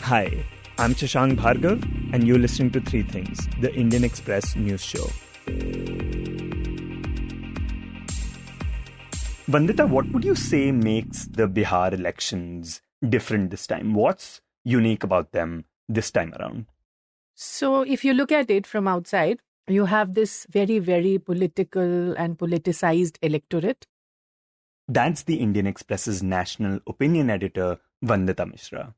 Hi, I'm Shashank Bhargava, and you're listening to Three Things, the Indian Express news show. Vandita, what would you say makes the Bihar elections different this time? What's unique about them this time around? So if you look at it from outside, you have this very, very political and politicized electorate. That's the Indian Express's national opinion editor, Vandita Mishra.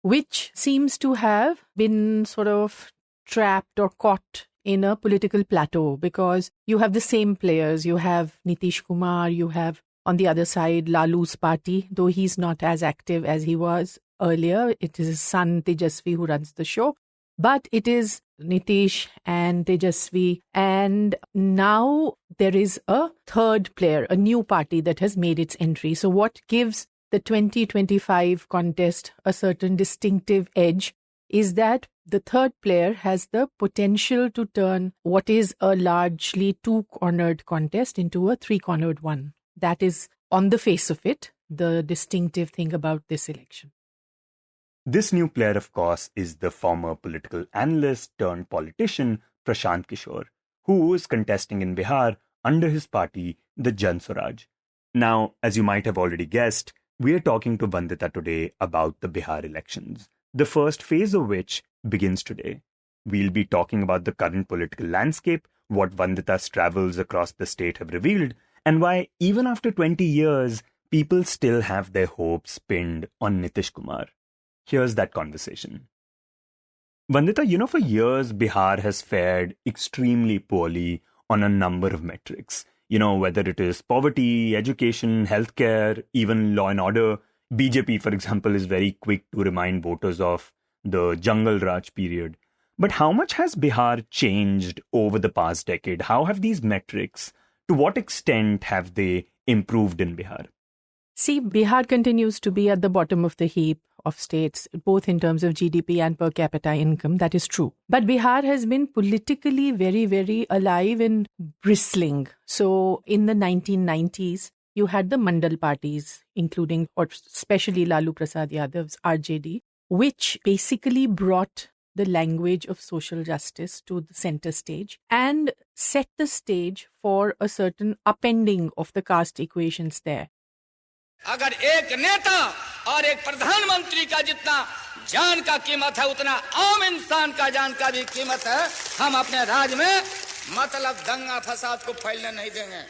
Which seems to have been sort of trapped or caught in a political plateau because you have the same players. You have Nitish Kumar, you have on the other side Lalu's party, though he's not as active as he was earlier. It is his son Tejashwi who runs the show. But it is Nitish and Tejashwi. And now there is a third player, a new party that has made its entry. So what gives the 2025 contest a certain distinctive edge is that the third player has the potential to turn what is a largely two-cornered contest into a three-cornered one. That is, on the face of it, the distinctive thing about this election. This new player, of course, is the former political analyst turned politician Prashant Kishor, who is contesting in Bihar under his party, the Jan Suraaj. Now, as you might have already guessed, we are talking to Vandita today about the Bihar elections, the first phase of which begins today. We'll be talking about the current political landscape, what Vandita's travels across the state have revealed, and why, even after 20 years, people still have their hopes pinned on Nitish Kumar. Here's that conversation. Vandita, for years, Bihar has fared extremely poorly on a number of metrics. Whether it is poverty, education, healthcare, even law and order. BJP, for example, is very quick to remind voters of the Jungle Raj period. But how much has Bihar changed over the past decade? How have these metrics, to what extent have they improved in Bihar? See, Bihar continues to be at the bottom of the heap of states, both in terms of GDP and per capita income. That is true. But Bihar has been politically very, very alive and bristling. So in the 1990s, you had the Mandal parties, including or especially Lalu Prasad Yadav's RJD, which basically brought the language of social justice to the center stage and set the stage for a certain upending of the caste equations there. अगर एक नेता और एक प्रधानमंत्री का जितना जान का कीमत है उतना आम इंसान का जान का भी कीमत है हम अपने राज्य में मतलब दंगा फसाद को फैलने नहीं देंगे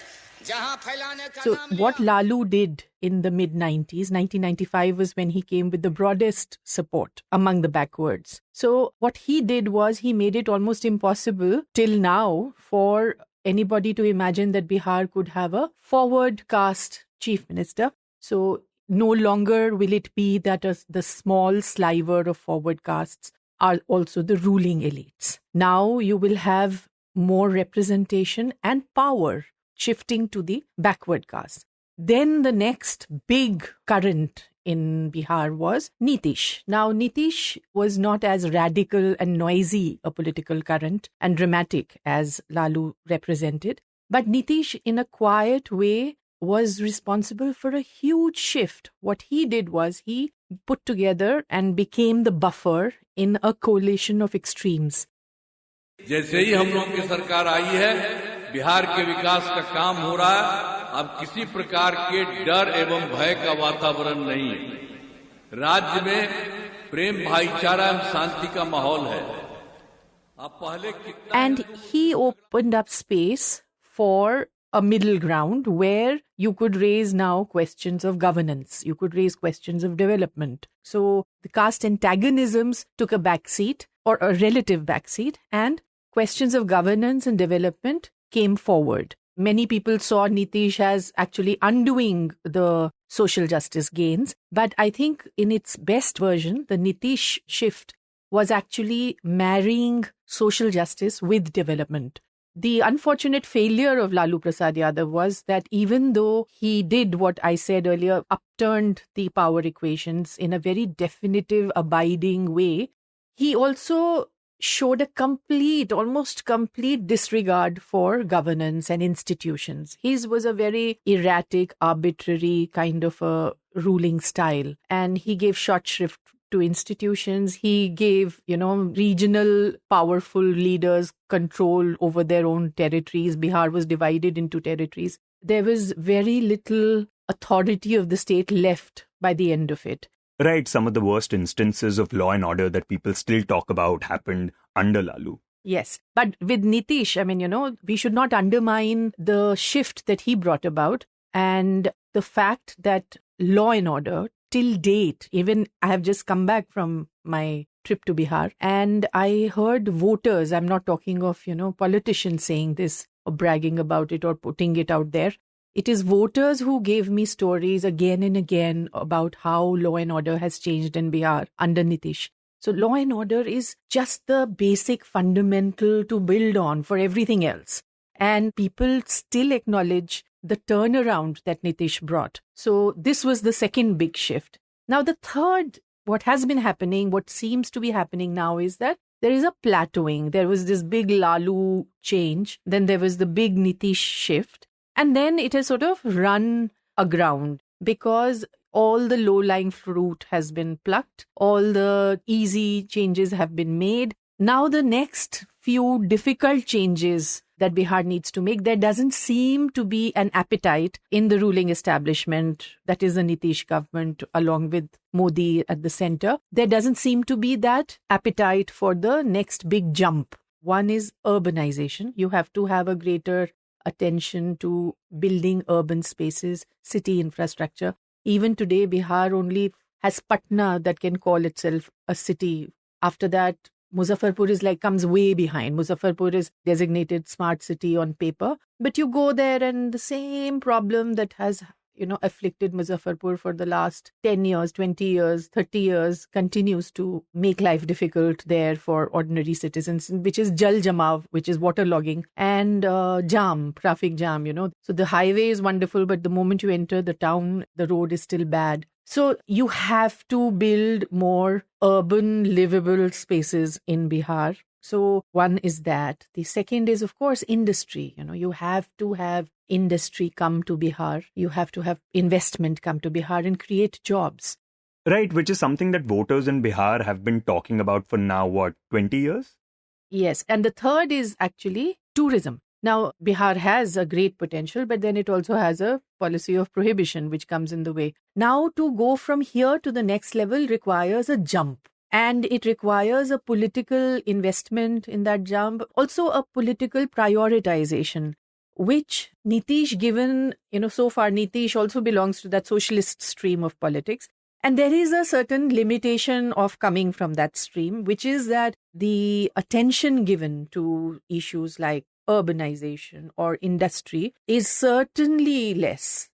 जहां फैलाने का So what Lalu did in the mid-90s, 1995 was when he came with the broadest support among the backwards. So what he did was he made it almost impossible till now for anybody to imagine that Bihar could have a forward caste chief minister. So no longer will it be that the small sliver of forward castes are also the ruling elites. Now you will have more representation and power shifting to the backward castes. Then the next big current in Bihar was Nitish. Now Nitish was not as radical and noisy a political current and dramatic as Lalu represented. But Nitish, in a quiet way, was responsible for a huge shift. What he did was he put together and became the buffer in a coalition of extremes. जैसे ही हम लोग की सरकार आई है बिहार के विकास का काम हो रहा है अब किसी प्रकार के डर एवं भय का वातावरण नहीं है राज्य में प्रेम भाईचारा एवं शांति का माहौल है अब पहले And he opened up space for a middle ground where you could raise now questions of governance. You could raise questions of development. So the caste antagonisms took a backseat or a relative backseat and questions of governance and development came forward. Many people saw Nitish as actually undoing the social justice gains. But I think in its best version, the Nitish shift was actually marrying social justice with development. The unfortunate failure of Lalu Prasad Yadav was that even though he did what I said earlier, upturned the power equations in a very definitive, abiding way, he also showed a almost complete disregard for governance and institutions. His was a very erratic, arbitrary kind of a ruling style. And he gave short shrift to institutions. He gave, regional powerful leaders control over their own territories. Bihar was divided into territories. There was very little authority of the state left by the end of it. Right, some of the worst instances of law and order that people still talk about happened under Lalu. Yes. But with Nitish, we should not undermine the shift that he brought about and the fact that law and order till date, even I have just come back from my trip to Bihar and I heard voters, I'm not talking of, politicians saying this or bragging about it or putting it out there. It is voters who gave me stories again and again about how law and order has changed in Bihar under Nitish. So law and order is just the basic fundamental to build on for everything else. And people still acknowledge the turnaround that Nitish brought. So this was the second big shift. Now the third, what has been happening, what seems to be happening now is that there is a plateauing. There was this big Lalu change. Then there was the big Nitish shift. And then it has sort of run aground because all the low-lying fruit has been plucked. All the easy changes have been made. Now the next few difficult changes that Bihar needs to make, there doesn't seem to be an appetite in the ruling establishment, that is the Nitish government along with Modi at the center. There doesn't seem to be that appetite for the next big jump. One is urbanization. You have to have a greater attention to building urban spaces, city infrastructure. Even today, Bihar only has Patna that can call itself a city. After that, Muzaffarpur is comes way behind. Muzaffarpur is designated smart city on paper. But you go there and the same problem that has, afflicted Muzaffarpur for the last 10 years, 20 years, 30 years continues to make life difficult there for ordinary citizens, which is Jal Jamav, which is waterlogging, and traffic jam, So the highway is wonderful, but the moment you enter the town, the road is still bad. So you have to build more urban livable spaces in Bihar. So one is that. The second is, of course, industry. You have to have industry come to Bihar. You have to have investment come to Bihar and create jobs. Right, which is something that voters in Bihar have been talking about for now, 20 years? Yes. And the third is actually tourism. Now, Bihar has a great potential, but then it also has a policy of prohibition, which comes in the way. Now, to go from here to the next level requires a jump. And it requires a political investment in that jump, also a political prioritization, which Nitish, given, so far Nitish also belongs to that socialist stream of politics. And there is a certain limitation of coming from that stream, which is that the attention given to issues like urbanization or industry is certainly less.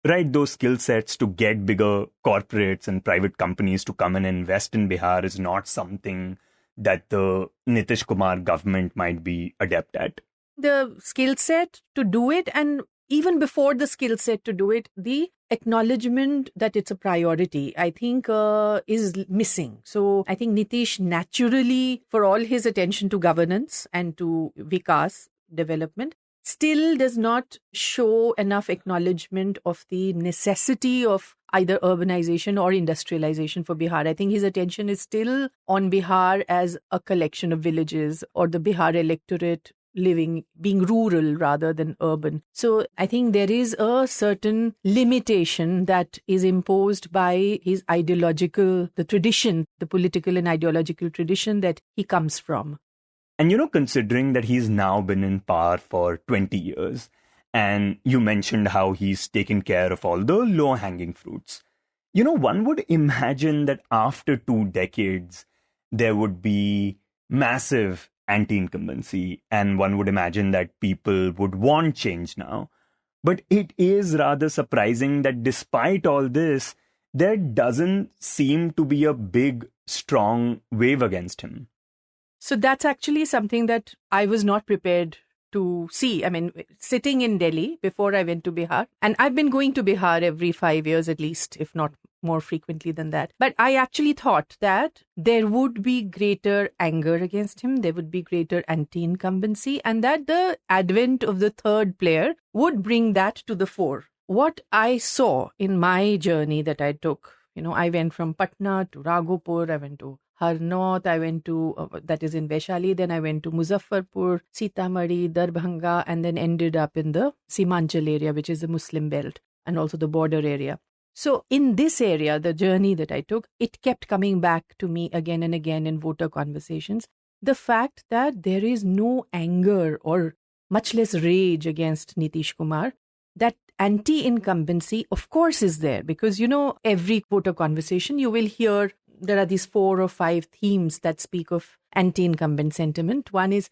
Right, those skill sets to get bigger corporates and private companies to come and invest in Bihar is not something that the Nitish Kumar government might be adept at. The skill set to do it, and even before the skill set to do it, the acknowledgement that it's a priority, I think, is missing. So I think Nitish naturally, for all his attention to governance and to Vikas, development, still does not show enough acknowledgement of the necessity of either urbanization or industrialization for Bihar. I think his attention is still on Bihar as a collection of villages or the Bihar electorate being rural rather than urban. So I think there is a certain limitation that is imposed by his the tradition, the political and ideological tradition that he comes from. And considering that he's now been in power for 20 years, and you mentioned how he's taken care of all the low-hanging fruits, one would imagine that after 2 decades, there would be massive anti-incumbency, and one would imagine that people would want change now. But it is rather surprising that despite all this, there doesn't seem to be a big, strong wave against him. So that's actually something that I was not prepared to see. I mean, sitting in Delhi before I went to Bihar, and I've been going to Bihar every 5 years at least, if not more frequently than that. But I actually thought that there would be greater anger against him, there would be greater anti-incumbency, and that the advent of the third player would bring that to the fore. What I saw in my journey that I took I went from Patna to Raghopur, I went to Harnaut, I went to, that is in Vaishali, then I went to Muzaffarpur, Sitamarhi, Darbhanga, and then ended up in the Simanchal area, which is the Muslim belt, and also the border area. So in this area, the journey that I took, it kept coming back to me again and again in voter conversations. The fact that there is no anger or much less rage against Nitish Kumar, that anti-incumbency, of course, is there. Because, every voter conversation, you will hear there are these 4 or 5 themes that speak of anti-incumbent sentiment. One is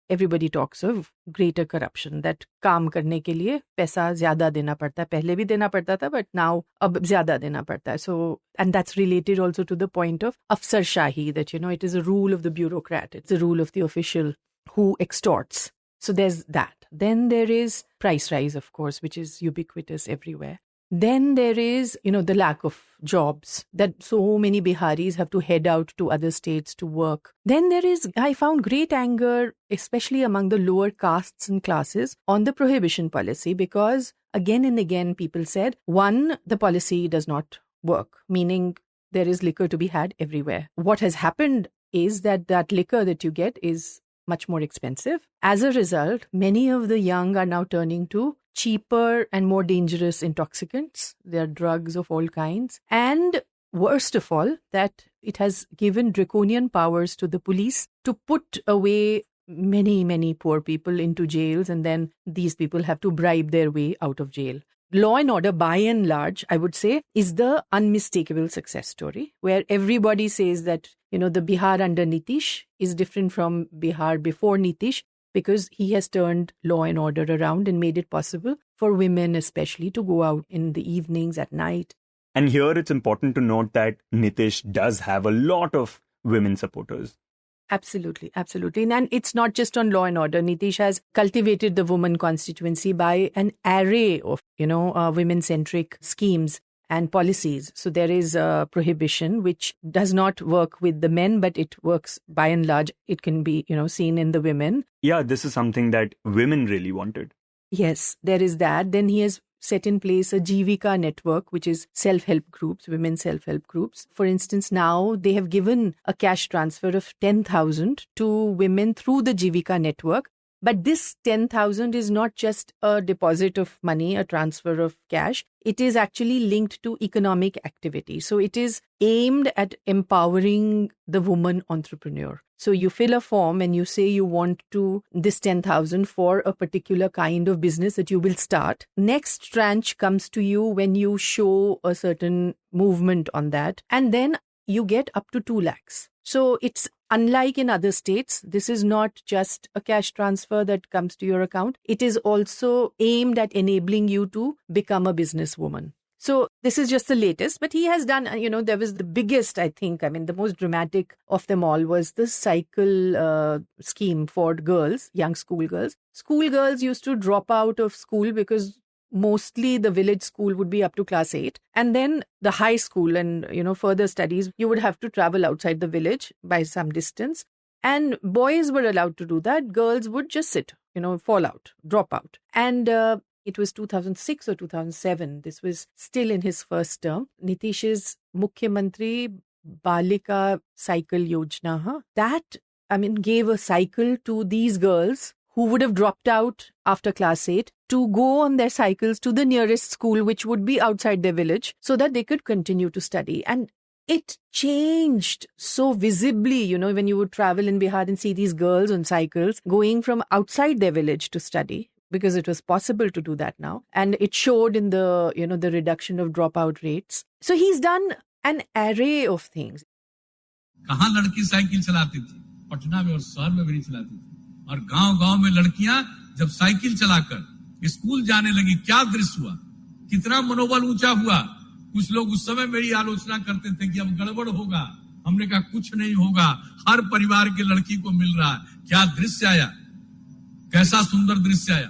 everybody talks of greater corruption, that काम करने के लिए पैसा ज़्यादा देना पड़ता है. पहले भी देना पड़ता था, but now अब ज़्यादा देना पड़ता है. So, and that's related also to the point of Afsarshahi, that, it is a rule of the bureaucrat. It's a rule of the official who extorts. So there's that. Then there is price rise, of course, which is ubiquitous everywhere. Then there is, the lack of jobs, that so many Biharis have to head out to other states to work. Then there is, I found great anger, especially among the lower castes and classes, on the prohibition policy, because again and again people said, one, the policy does not work, meaning there is liquor to be had everywhere. What has happened is that liquor that you get is much more expensive. As a result, many of the young are now turning to cheaper and more dangerous intoxicants. There are drugs of all kinds. And worst of all, that it has given draconian powers to the police to put away many, many poor people into jails, and then these people have to bribe their way out of jail. Law and order, by and large, I would say, is the unmistakable success story, where everybody says that, the Bihar under Nitish is different from Bihar before Nitish, because he has turned law and order around and made it possible for women especially to go out in the evenings, at night. And here it's important to note that Nitish does have a lot of women supporters. Absolutely, absolutely. And it's not just on law and order. Nitish has cultivated the woman constituency by an array of, women-centric schemes and policies. So there is a prohibition which does not work with the men, but it works by and large. It can be, seen in the women. Yeah, this is something that women really wanted. Yes, there is that. Then he has set in place a Jivika network, which is self-help groups, women self-help groups. For instance, now they have given a cash transfer of 10,000 to women through the Jivika network. But this 10,000 is not just a deposit of money, a transfer of cash. It is actually linked to economic activity. So it is aimed at empowering the woman entrepreneur. So you fill a form and you say you want this 10,000 for a particular kind of business that you will start. Next tranche comes to you when you show a certain movement on that. And then you get up to 2 lakhs. So it's unlike in other states. This is not just a cash transfer that comes to your account. It is also aimed at enabling you to become a businesswoman. So this is just the latest, but he has done, there was the biggest, I think, the most dramatic of them all was the cycle scheme for girls, young schoolgirls. Schoolgirls used to drop out of school because mostly the village school would be up to class 8. And then the high school and, further studies, you would have to travel outside the village by some distance. And boys were allowed to do that. Girls would just sit, fall out, drop out. And it was 2006 or 2007. This was still in his first term. Nitish's Mukhyamantri Balika Cycle Yojana, that, gave a cycle to these girls who would have dropped out after class 8 to go on their cycles to the nearest school, which would be outside their village, so that they could continue to study. And it changed so visibly, when you would travel in Bihar and see these girls on cycles going from outside their village to study, because it was possible to do that now. And it showed in the, the reduction of dropout rates. So he's done an array of things. कहाँ लड़की cycle चलाती थी? पटना में और शहर में भी नहीं चलाती थी. और गांव-गांव में लड़कियां जब साइकिल चलाकर स्कूल जाने लगी, क्या दृश्य हुआ? कितना मनोबल ऊंचा हुआ? कुछ लोग उस समय मेरी आलोचना करते थे कि अब गड़बड़ होगा. हमने कहा कुछ नहीं होगा. हर परिवार के लड़की को मिल रहा है. क्या दृश्य आया? कैसा सुंदर दृश्य आया?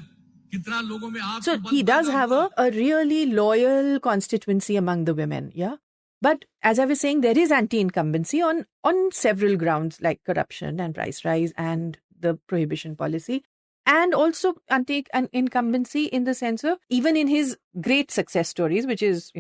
So he does have a really loyal constituency among the women, yeah. But as I was saying, there is anti-incumbency on several grounds like corruption and price rise and the prohibition policy. and also anti-incumbency in the sense of even in his great success stories, which is,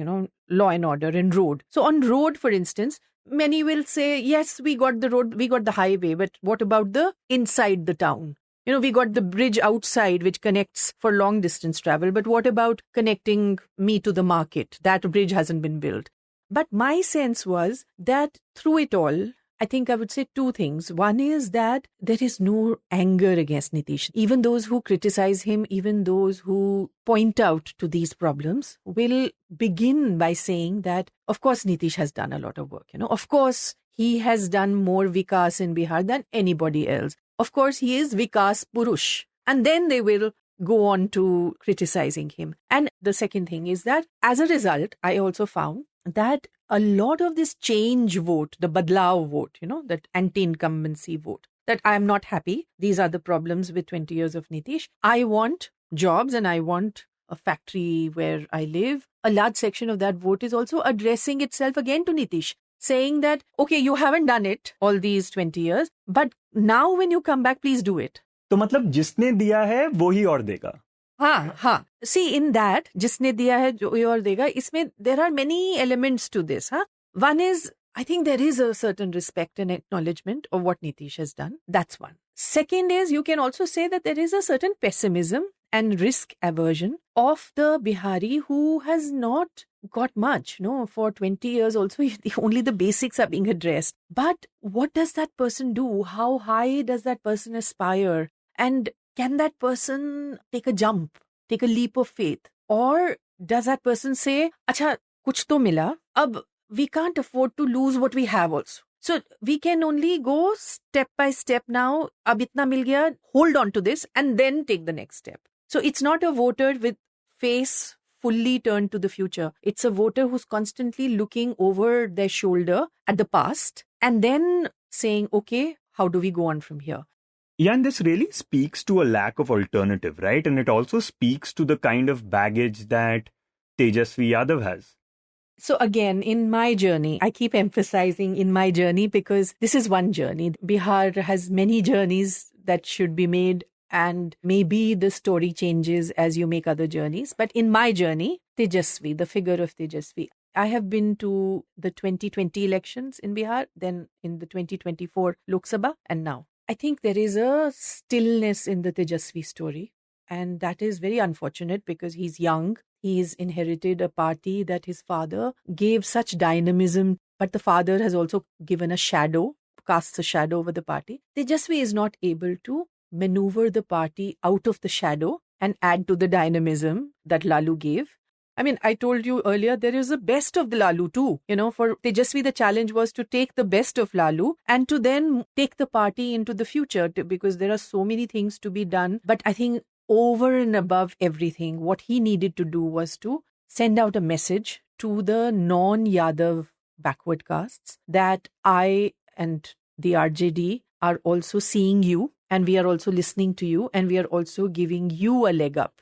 Law and Order and Road. So on Road, for instance, many will say, yes, we got the road, we got the highway, but what about the inside the town? We got the bridge outside which connects for long distance travel, but what about connecting me to the market? That bridge hasn't been built. But my sense was that through it all, I think I would say two things. One is that there is no anger against Nitish. Even those who criticize him, even those who point out to these problems will begin by saying that, of course, Nitish has done a lot of work. Of course, he has done more Vikas in Bihar than anybody else. Of course, he is Vikas Purush. And then they will go on to criticizing him. And the second thing is that as a result, I also found that a lot of this change vote, the Badlao vote, that anti-incumbency vote, that I am not happy. These are the problems with 20 years of Nitish. I want jobs and I want a factory where I live. A large section of that vote is also addressing itself again to Nitish, saying that, okay, you haven't done it all these 20 years, but now when you come back, please do it. तो मतलब जिसने दिया है वो ही और देगा. हाँ. See, in that, जिसने दिया है जो ही और देगा, इसमें there are many elements to this. One is, I think there is a certain respect and acknowledgement of what Nitish has done. That's one. Second is, you can also say that there is a certain pessimism and risk aversion of the Bihari who has not got much. For 20 years also, only the basics are being addressed. But what does that person do? How high does that person aspire? And can that person take a jump, take a leap of faith? Or does that person say, Acha, kuch to mila, ab we can't afford to lose what we have also. So we can only go step by step now, ab itna mil gaya, hold on to this and then take the next step. So it's not a voter with face fully turned to the future. It's a voter who's constantly looking over their shoulder at the past and then saying, okay, how do we go on from here? Yeah, and this really speaks to a lack of alternative, right? And it also speaks to the kind of baggage that Tejashwi Yadav has. So again, in my journey, I keep emphasizing in my journey because this is one journey. Bihar has many journeys that should be made, and maybe the story changes as you make other journeys. But in my journey, Tejashwi, the figure of Tejashwi, I have been to the 2020 elections in Bihar, then in the 2024 Lok Sabha, and now. I think there is a stillness in the Tejashwi story, and that is very unfortunate because he's young. He's inherited a party that his father gave such dynamism, but the father has also given a shadow, casts a shadow over the party. Tejashwi is not able to maneuver the party out of the shadow and add to the dynamism that Lalu gave. I mean, I told you earlier, there is a best of the Lalu too. For Tejashwi, the challenge was to take the best of Lalu and to then take the party into the future because there are so many things to be done. But I think over and above everything, what he needed to do was to send out a message to the non-Yadav backward castes that I and the RJD are also seeing you and we are also listening to you and we are also giving you a leg up.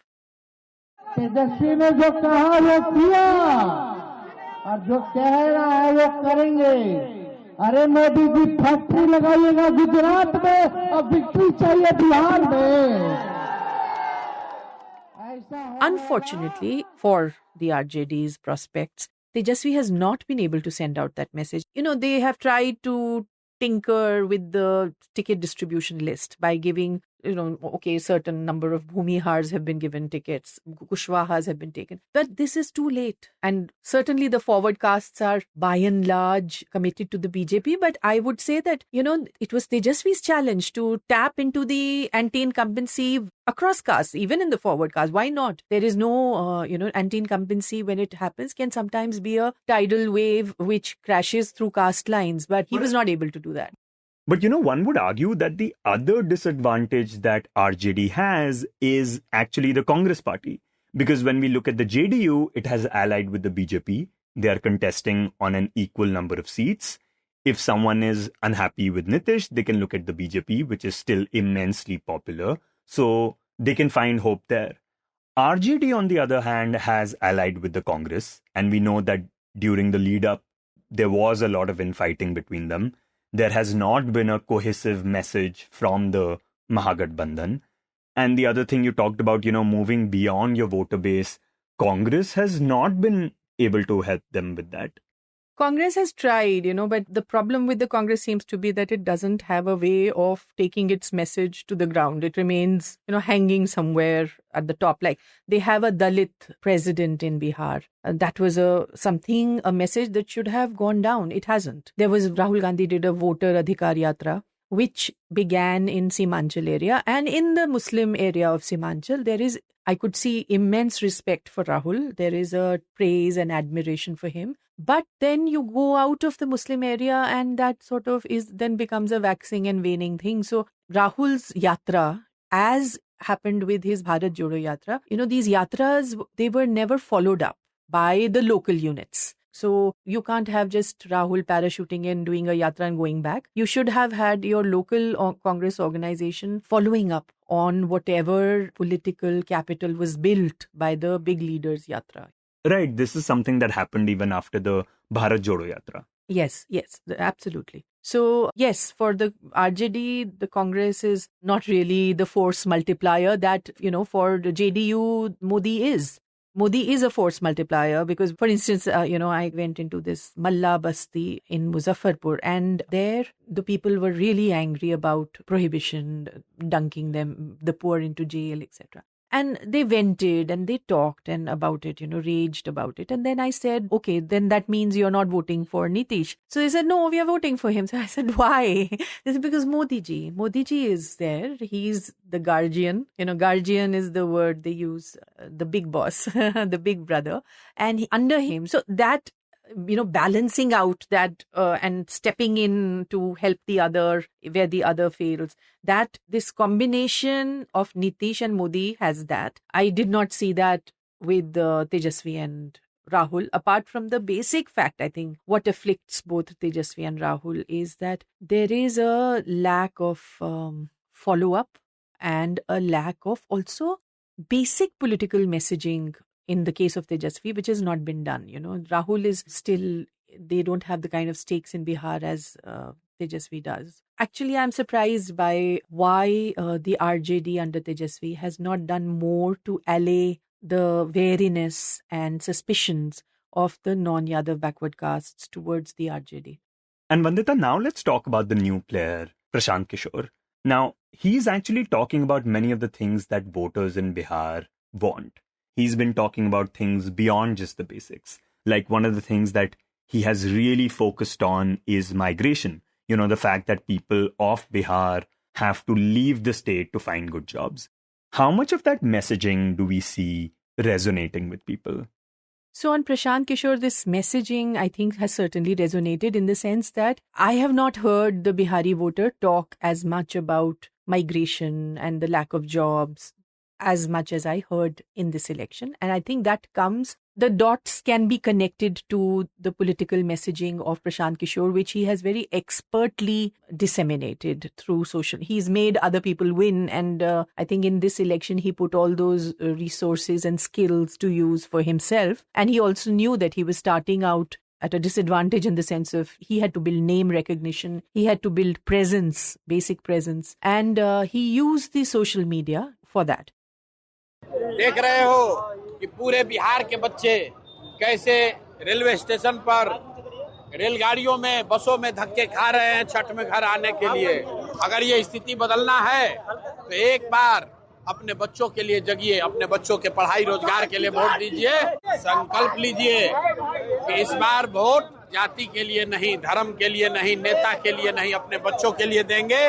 तेजस्वी ने जो कहा वो किया और जो कह रहा है वो करेंगे. अरे मोदी जी फैक्ट्री लगाइएगा गुजरात में और विक्ट्री चाहिए बिहार में. Unfortunately for the RJD's prospects, Tejashwi has not been able to send out that message. They have tried to tinker with the ticket distribution list by giving, certain number of Bhumihars have been given tickets, Kushwahas have been taken. But this is too late. And certainly the forward castes are by and large committed to the BJP. But I would say that, it was Tejashwi's challenge to tap into the anti-incumbency across castes, even in the forward caste. Why not? There is no, anti-incumbency when it happens can sometimes be a tidal wave which crashes through caste lines. But he was not able to do that. But one would argue that the other disadvantage that RJD has is actually the Congress party. Because when we look at the JDU, it has allied with the BJP. They are contesting on an equal number of seats. If someone is unhappy with Nitish, they can look at the BJP, which is still immensely popular. So they can find hope there. RJD, on the other hand, has allied with the Congress. And we know that during the lead up, there was a lot of infighting between them. There has not been a cohesive message from the Mahagathbandhan. And the other thing you talked about, moving beyond your voter base, Congress has not been able to help them with that. Congress has tried, but the problem with the Congress seems to be that it doesn't have a way of taking its message to the ground. It remains, hanging somewhere at the top. Like they have a Dalit president in Bihar. That was a message that should have gone down. It hasn't. There was Rahul Gandhi did a voter Adhikar Yatra, which began in Simanchal area. And in the Muslim area of Simanchal, I could see immense respect for Rahul. There is a praise and admiration for him. But then you go out of the Muslim area and that sort of then becomes a waxing and waning thing. So Rahul's yatra, as happened with his Bharat Jodo Yatra, these yatras, they were never followed up by the local units. So you can't have just Rahul parachuting in, doing a yatra and going back. You should have had your local Congress organization following up on whatever political capital was built by the big leaders' yatra. Right. This is something that happened even after the Bharat Jodo Yatra. Yes, absolutely. So, yes, for the RJD, the Congress is not really the force multiplier that, for the JDU, Modi is. Modi is a force multiplier because, for instance, I went into this Malla Basti in Muzaffarpur, and there the people were really angry about prohibition, dunking the poor into jail, etc. And they vented and they talked about it, raged about it. And then I said, okay, then that means you're not voting for Nitish. So they said, no, we are voting for him. So I said, why? They said, because Modi ji is there. He's the guardian. Guardian is the word they use, the big boss, the big brother. And under him. So that, balancing out that and stepping in to help the other where the other fails, that this combination of Nitish and Modi has that. I did not see that with Tejashwi and Rahul. Apart from the basic fact, I think what afflicts both Tejashwi and Rahul is that there is a lack of follow-up and a lack of also basic political messaging in the case of Tejashwi, which has not been done. Rahul is still, they don't have the kind of stakes in Bihar as Tejashwi does. Actually, I'm surprised by why the RJD under Tejashwi has not done more to allay the wariness and suspicions of the non-Yadav backward castes towards the RJD. And Vandita, now let's talk about the new player, Prashant Kishor. Now, he's actually talking about many of the things that voters in Bihar want. He's been talking about things beyond just the basics. Like one of the things that he has really focused on is migration. The fact that people of Bihar have to leave the state to find good jobs. How much of that messaging do we see resonating with people? So on Prashant Kishor, this messaging, I think, has certainly resonated in the sense that I have not heard the Bihari voter talk as much about migration and the lack of jobs as much as I heard in this election. And I think that the dots can be connected to the political messaging of Prashant Kishor, which he has very expertly disseminated through social. He's made other people win. And I think in this election, he put all those resources and skills to use for himself. And he also knew that he was starting out at a disadvantage in the sense of he had to build name recognition. He had to build presence, basic presence. And he used the social media for that. देख रहे हो कि पूरे बिहार के बच्चे कैसे railway station पर रेलगाड़ियों में बसों में धक्के खा रहे हैं छठ में घर आने के लिए। अगर ये स्थिति बदलना है तो एक बार अपने बच्चों के लिए जगिए, अपने बच्चों के पढ़ाई रोजगार के लिए वोट दीजिए। संकल्प लीजिए कि इस बार वोट जाति के लिए नहीं, धर्म के लिए नहीं, नेता के लिए नहीं, अपने बच्चों के लिए देंगे,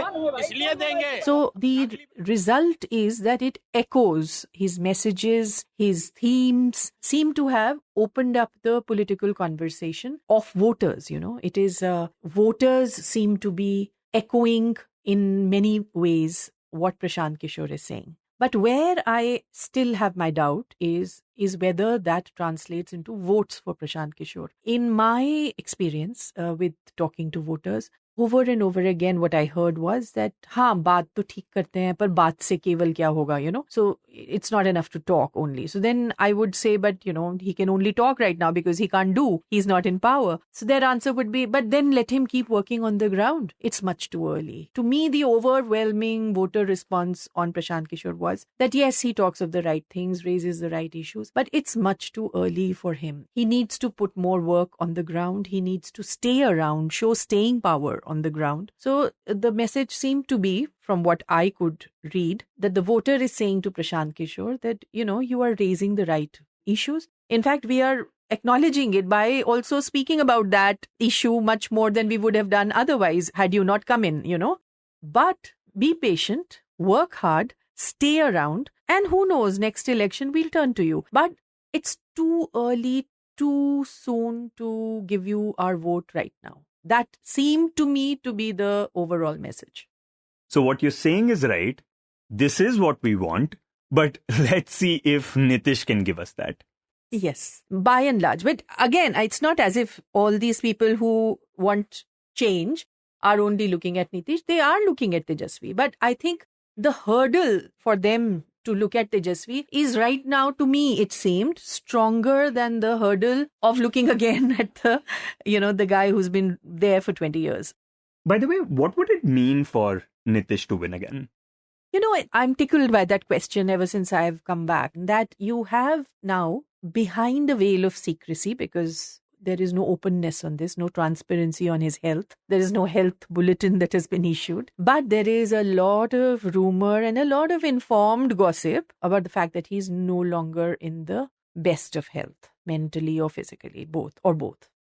इसलिए देंगे। So the result is that it echoes his messages, his themes seem to have opened up the political conversation of voters. It is voters seem to be echoing in many ways what Prashant Kishor is saying. But where I still have my doubt is whether that translates into votes for Prashant Kishor. In my experience with talking to voters over and over again, what I heard was that, हाँ, बात तो ठीक करते हैं, पर बात से केवल क्या होगा, So it's not enough to talk only. So then I would say, but, he can only talk right now because he can't do. He's not in power. So their answer would be, but then let him keep working on the ground. It's much too early. To me, the overwhelming voter response on Prashant Kishor was that, yes, he talks of the right things, raises the right issues, but it's much too early for him. He needs to put more work on the ground. He needs to stay around, show staying power on the ground. So the message seemed to be, from what I could read, that the voter is saying to Prashant Kishor that, you are raising the right issues. In fact, we are acknowledging it by also speaking about that issue much more than we would have done otherwise had you not come in, But be patient, work hard, stay around, and who knows, next election we'll turn to you. But it's too early, too soon to give you our vote right now. That seemed to me to be the overall message. So what you're saying is right. This is what we want, but let's see if Nitish can give us that. Yes, by and large. But again, it's not as if all these people who want change are only looking at Nitish. They are looking at Tejashwi. But I think the hurdle for them to look at Tejashwi is right now, to me, it seemed stronger than the hurdle of looking again at the guy who's been there for 20 years. By the way, what would it mean for Nitish to win again? I'm tickled by that question ever since I've come back, that you have now, behind a veil of secrecy, because there is no openness on this, no transparency on his health. There is no health bulletin that has been issued. But there is a lot of rumor and a lot of informed gossip about the fact that he's no longer in the best of health, mentally or physically, both.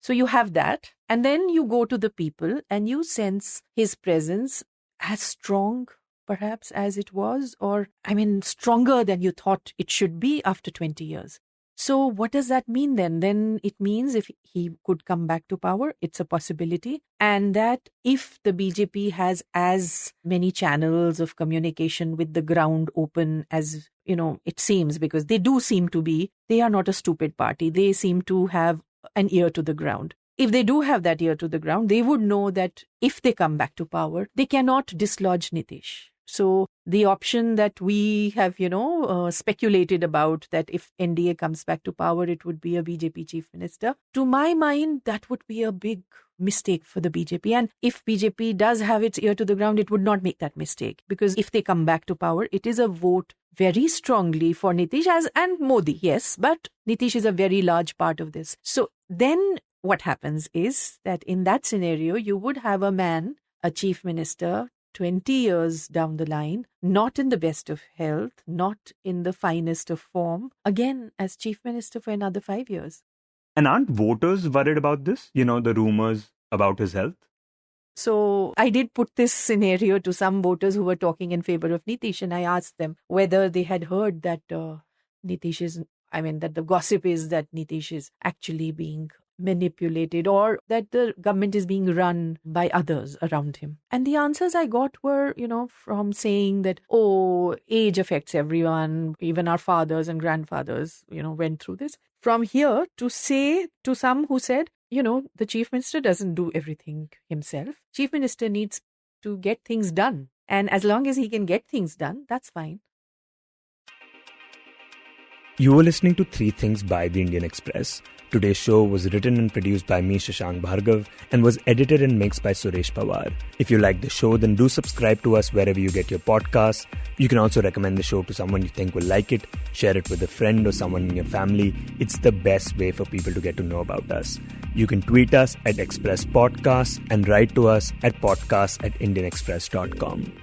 So you have that. And then you go to the people and you sense his presence as strong, perhaps, as it was, or, stronger than you thought it should be after 20 years. So what does that mean then? Then it means if he could come back to power, it's a possibility. And that if the BJP has as many channels of communication with the ground open as, it seems, because they do seem to be, they are not a stupid party. They seem to have an ear to the ground. If they do have that ear to the ground, they would know that if they come back to power, they cannot dislodge Nitish. So the option that we have, speculated about, that if NDA comes back to power, it would be a BJP chief minister. To my mind, that would be a big mistake for the BJP. And if BJP does have its ear to the ground, it would not make that mistake. Because if they come back to power, it is a vote very strongly for Nitish and Modi, yes. But Nitish is a very large part of this. So then what happens is that in that scenario, you would have a man, a chief minister, 20 years down the line, not in the best of health, not in the finest of form, again as chief minister for another 5 years. And aren't voters worried about this? The rumors about his health? So I did put this scenario to some voters who were talking in favor of Nitish, and I asked them whether they had heard that Nitish is, that the gossip is that Nitish is actually being manipulated, or that the government is being run by others around him. And the answers I got were, from saying that, age affects everyone, even our fathers and grandfathers, went through this. From here to say to some who said, the chief minister doesn't do everything himself. Chief minister needs to get things done. And as long as he can get things done, that's fine. You were listening to 3 Things by The Indian Express. Today's show was written and produced by me, Shashank Bhargava, and was edited and mixed by Suresh Pawar. If you like the show, then do subscribe to us wherever you get your podcasts. You can also recommend the show to someone you think will like it, share it with a friend or someone in your family. It's the best way for people to get to know about us. You can tweet us at Express Podcasts and write to us at podcasts@indianexpress.com.